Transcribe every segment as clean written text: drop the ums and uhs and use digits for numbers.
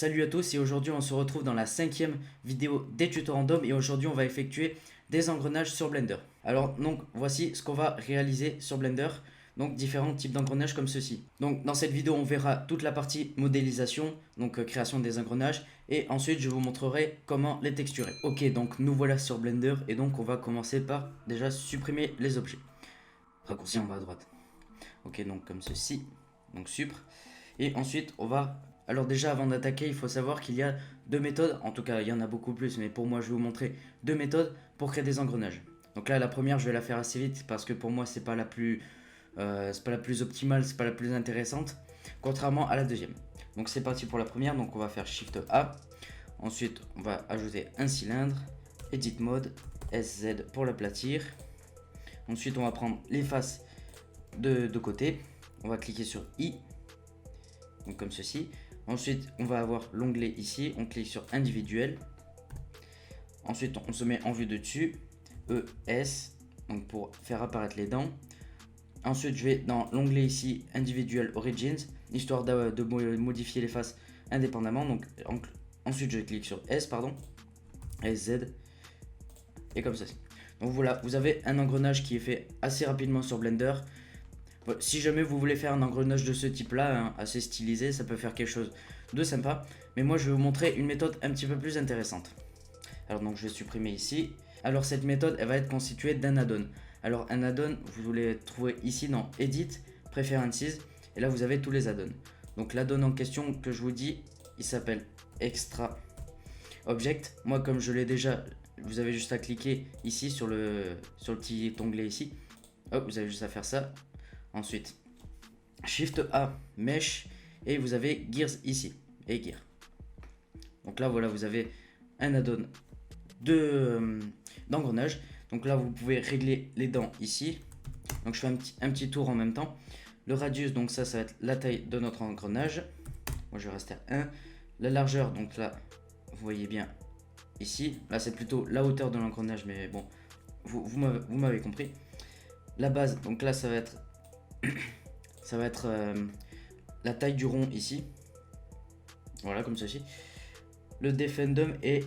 Salut à tous et aujourd'hui on se retrouve dans la 5e vidéo des tutos random et aujourd'hui on va effectuer des engrenages sur Blender. Alors donc voici ce qu'on va réaliser sur Blender, donc différents types d'engrenages comme ceci. Donc dans cette vidéo on verra toute la partie modélisation, donc création des engrenages et ensuite je vous montrerai comment les texturer. Ok, donc nous voilà sur Blender et donc on va commencer par déjà supprimer les objets. Raccourci en bas à droite. Ok, donc comme ceci, donc supr. Et ensuite on va... Alors déjà avant d'attaquer il faut savoir qu'il y a deux méthodes, en tout cas il y en a beaucoup plus mais pour moi je vais vous montrer deux méthodes pour créer des engrenages. Donc là la première je vais la faire assez vite parce que pour moi c'est pas la plus optimale, c'est pas la plus intéressante, contrairement à la deuxième. Donc c'est parti pour la première, donc on va faire Shift A, ensuite on va ajouter un cylindre, Edit Mode, SZ pour l'aplatir, ensuite on va prendre les faces de côté, on va cliquer sur I, donc comme ceci. Ensuite, on va avoir l'onglet ici, on clique sur individuel. Ensuite, on se met en vue de dessus, ES, donc pour faire apparaître les dents. Ensuite, je vais dans l'onglet ici, individual origins, histoire de modifier les faces indépendamment. Donc, ensuite, je clique sur S, pardon, SZ, et comme ceci. Donc voilà, vous avez un engrenage qui est fait assez rapidement sur Blender. Si jamais vous voulez faire un engrenage de ce type là, hein, assez stylisé, ça peut faire quelque chose de sympa. Mais moi je vais vous montrer une méthode un petit peu plus intéressante. Alors donc je vais supprimer ici. Alors cette méthode elle va être constituée d'un add-on. Alors un add-on vous voulez trouver ici dans Edit, Preferences. Et là vous avez tous les add-ons. Donc l'add-on en question que je vous dis, il s'appelle Extra Object. Moi comme je l'ai déjà, vous avez juste à cliquer ici sur le petit onglet ici. Hop, vous avez juste à faire ça. Ensuite, Shift A, Mesh, et vous avez Gears ici, et Gear. Donc là, voilà, vous avez un add-on d'engrenage. Donc là, vous pouvez régler les dents ici. Donc je fais un petit tour en même temps. Le radius, donc ça va être la taille de notre engrenage. Moi, je vais rester à 1. La largeur, donc là, vous voyez bien ici. Là, c'est plutôt la hauteur de l'engrenage, mais bon, vous m'avez compris. La base, donc là, ça va être la taille du rond ici, voilà comme ceci. Le defendum et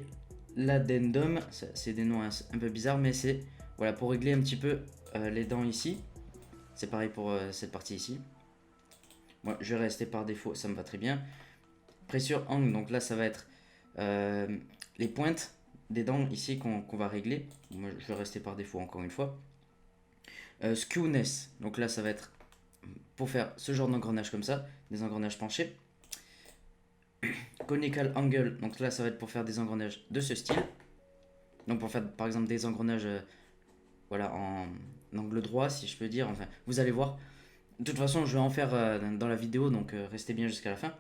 l'addendum, c'est des noms un peu bizarres, mais c'est voilà pour régler un petit peu les dents ici. C'est pareil pour cette partie ici. Moi je vais rester par défaut, ça me va très bien. Pressure angle, donc là ça va être les pointes des dents ici qu'on va régler. Moi je vais rester par défaut encore une fois. Skewness, donc là ça va être pour faire ce genre d'engrenage comme ça, des engrenages penchés. Conical angle, donc là ça va être pour faire des engrenages de ce style. Donc pour faire par exemple des engrenages voilà, en angle droit si je peux dire, enfin vous allez voir. De toute façon je vais en faire dans la vidéo, donc restez bien jusqu'à la fin.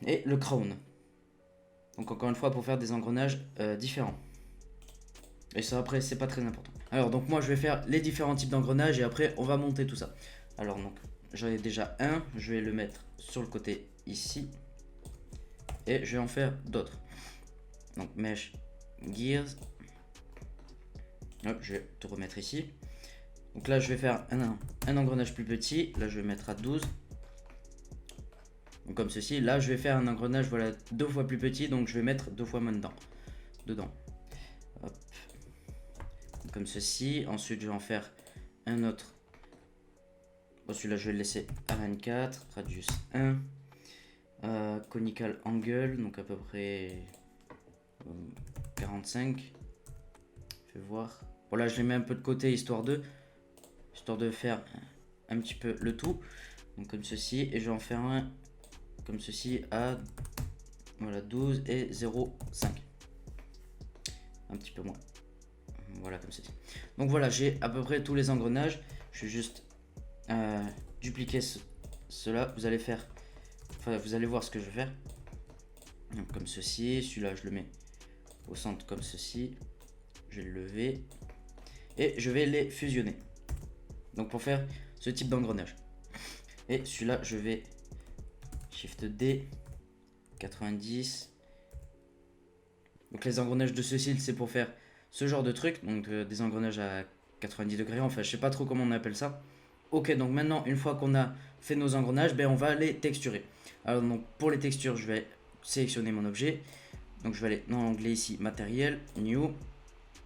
Et le crown. Donc encore une fois pour faire des engrenages différents. Et ça après c'est pas très important. Alors donc moi je vais faire les différents types d'engrenages et après on va monter tout ça. Alors donc j'en ai déjà un, je vais le mettre sur le côté ici et je vais en faire d'autres. Donc mesh gears, hop, je vais tout remettre ici. Donc là je vais faire un engrenage plus petit, là je vais mettre à 12. Donc comme ceci, là je vais faire un engrenage voilà 2 fois plus petit, donc je vais mettre 2 fois moins dedans. Hop. Comme ceci, ensuite je vais en faire un autre. Bon, celui-là je vais le laisser à 24, radius 1, conical angle, donc à peu près 45. Je vais voir. Bon là je les mets un peu de côté histoire de faire un petit peu le tout. Donc comme ceci, et je vais en faire un comme ceci à voilà 12 et 0,5. Un petit peu moins. Voilà comme ceci. Donc voilà, j'ai à peu près tous les engrenages. Je vais juste dupliquer cela. Vous allez faire, enfin vous allez voir ce que je vais faire. Donc, comme ceci. Celui-là je le mets au centre comme ceci. Je vais le lever et je vais les fusionner. Donc pour faire ce type d'engrenage. Et celui-là je vais Shift D 90. Donc les engrenages de ce style c'est pour faire ce genre de truc, donc des engrenages à 90 degrés, enfin je sais pas trop comment on appelle ça. Ok, donc maintenant une fois qu'on a fait nos engrenages, ben on va les texturer. Alors donc pour les textures je vais sélectionner mon objet. Donc je vais aller dans l'onglet ici, matériel, new.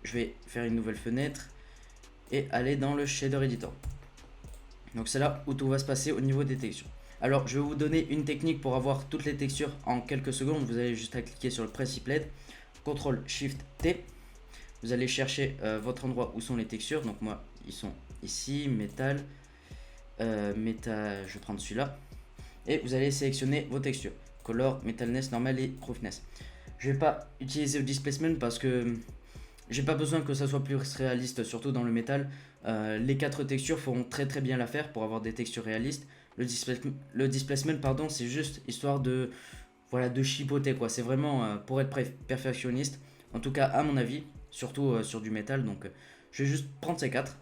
Je vais faire une nouvelle fenêtre et aller dans le shader editor. Donc c'est là où tout va se passer au niveau des textures. Alors je vais vous donner une technique pour avoir toutes les textures en quelques secondes. Vous avez juste à cliquer sur le Press LED, CTRL SHIFT T. Vous allez chercher votre endroit où sont les textures. Donc moi ils sont ici, métal, métal, je vais prendre celui-là. Et vous allez sélectionner vos textures, color, metalness, normal et roughness. Je vais pas utiliser le displacement parce que j'ai pas besoin que ça soit plus réaliste, surtout dans le métal. Les 4 textures feront très bien l'affaire pour avoir des textures réalistes. Le displacement, pardon, c'est juste histoire de, voilà, de chipoter quoi. C'est vraiment pour être perfectionniste, en tout cas à mon avis, surtout sur du métal. Donc je vais juste prendre ces 4.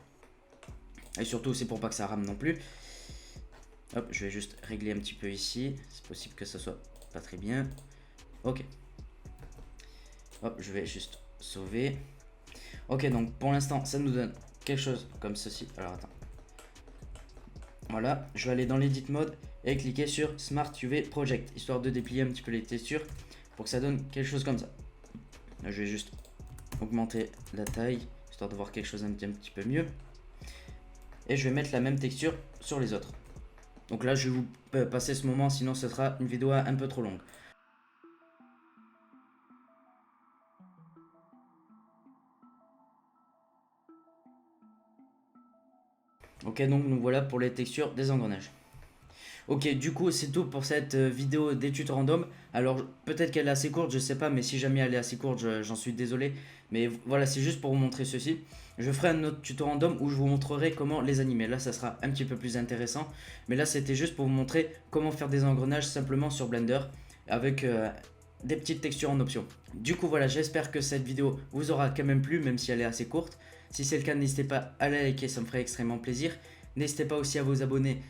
Et surtout c'est pour pas que ça rame non plus. Hop, je vais juste régler un petit peu ici. C'est possible que ça soit pas très bien. Ok. Hop, je vais juste sauver. Ok, donc pour l'instant, ça nous donne quelque chose comme ceci. Alors attends. Voilà, je vais aller dans l'edit mode et cliquer sur Smart UV Project, histoire de déplier un petit peu les textures pour que ça donne quelque chose comme ça. Là, je vais juste augmenter la taille, histoire de voir quelque chose un petit peu mieux. Et je vais mettre la même texture sur les autres. Donc là, je vais vous passer ce moment, sinon ce sera une vidéo un peu trop longue. Ok, donc nous voilà pour les textures des engrenages. Ok, du coup c'est tout pour cette vidéo d'étude random. Alors peut-être qu'elle est assez courte, je sais pas, mais si jamais elle est assez courte, j'en suis désolé. Mais voilà, c'est juste pour vous montrer ceci. Je ferai un autre tuto random où je vous montrerai comment les animer. Là, ça sera un petit peu plus intéressant. Mais là, c'était juste pour vous montrer comment faire des engrenages simplement sur Blender avec des petites textures en option. Du coup, voilà, j'espère que cette vidéo vous aura quand même plu, même si elle est assez courte. Si c'est le cas, n'hésitez pas à la liker, ça me ferait extrêmement plaisir. N'hésitez pas aussi à vous abonner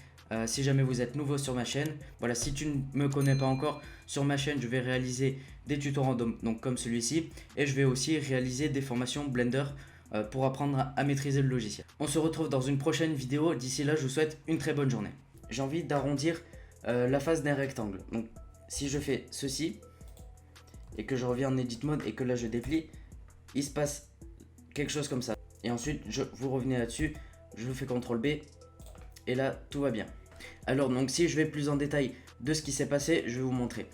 si jamais vous êtes nouveau sur ma chaîne. Voilà, si tu ne me connais pas encore, sur ma chaîne, je vais réaliser des tutos random, donc comme celui-ci. Et je vais aussi réaliser des formations Blender pour apprendre à maîtriser le logiciel. On se retrouve dans une prochaine vidéo. D'ici là, je vous souhaite une très bonne journée. J'ai envie d'arrondir la face d'un rectangle. Donc, si je fais ceci, et que je reviens en edit mode, et que là je déplie, il se passe quelque chose comme ça. Et ensuite, vous revenez là-dessus, je vous fais CTRL B, et là, tout va bien. Alors, donc si je vais plus en détail de ce qui s'est passé, je vais vous montrer.